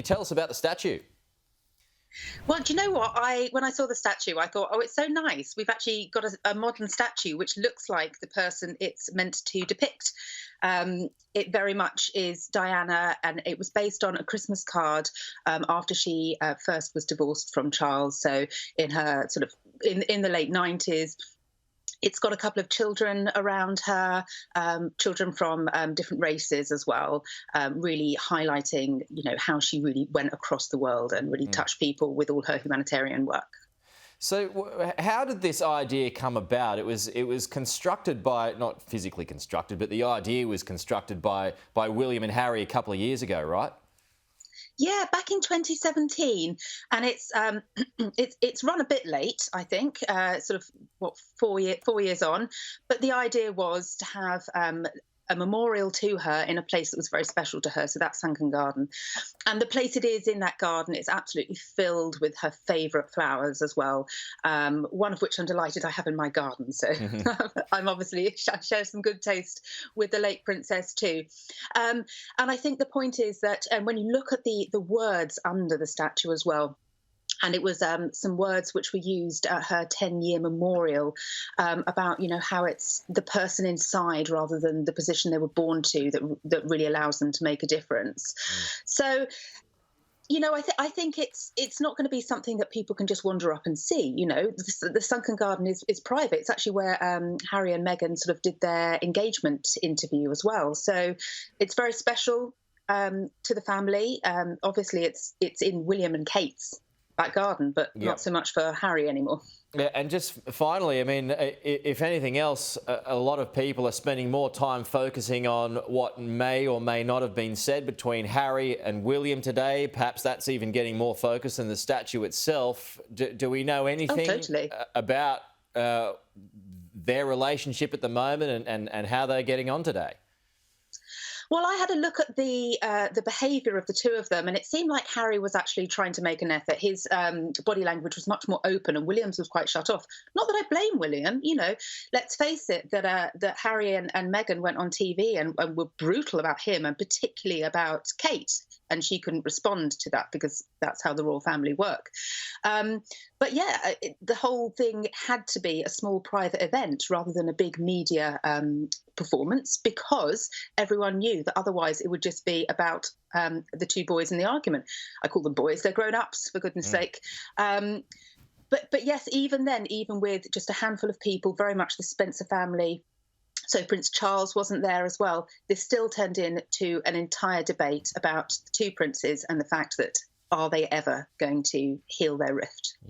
Tell us about the statue. Well, do you know what? When I saw the statue, I thought, oh, it's so nice. We've actually got a modern statue which looks like the person it's meant to depict. It very much is Diana, and it was based on a Christmas card after she first was divorced from Charles. So in her sort of in the late 90s. It's got a couple of children around her, children from different races as well, really highlighting, how she really went across the world and really touched people with all her humanitarian work. So how did this idea come about? It was constructed by, not physically constructed, but the idea was constructed by William and Harry a couple of years ago, right? Yeah, back in 2017, and it's run a bit late, I think, sort of 4 years on. But the idea was to have a memorial to her in a place that was very special to her. So that's Sunken Garden, and the place it is in that garden is absolutely filled with her favourite flowers as well. One of which I'm delighted I have in my garden. So I'm obviously I share some good taste with the late princess too. And I think the point is that when you look at the words under the statue as well. And it was some words which were used at her 10-year memorial about, how it's the person inside rather than the position they were born to that really allows them to make a difference. So, I think it's not going to be something that people can just wander up and see. The Sunken Garden is private. It's actually where Harry and Meghan sort of did their engagement interview as well. So it's very special to the family. Obviously, it's in William and Kate's back garden, but not so much for Harry anymore. Yeah, and just finally, I mean, if anything else, a lot of people are spending more time focusing on what may or may not have been said between Harry and William today. Perhaps that's even getting more focus than the statue itself. Do we know anything about their relationship at the moment and how they're getting on today? Well, I had a look at the behaviour of the two of them, and it seemed like Harry was actually trying to make an effort. His body language was much more open, and William's was quite shut off. Not that I blame William, let's face it, that Harry and Meghan went on TV and were brutal about him, and particularly about Kate, and she couldn't respond to that because that's how the royal family work. But yeah, the whole thing had to be a small private event rather than a big media performance, because everyone knew that otherwise it would just be about the two boys in the argument. I call them boys, they're grown-ups, for goodness sake. But yes, even then, even with just a handful of people, very much the Spencer family, so Prince Charles wasn't there as well, this still turned into an entire debate about the two princes and the fact that are they ever going to heal their rift?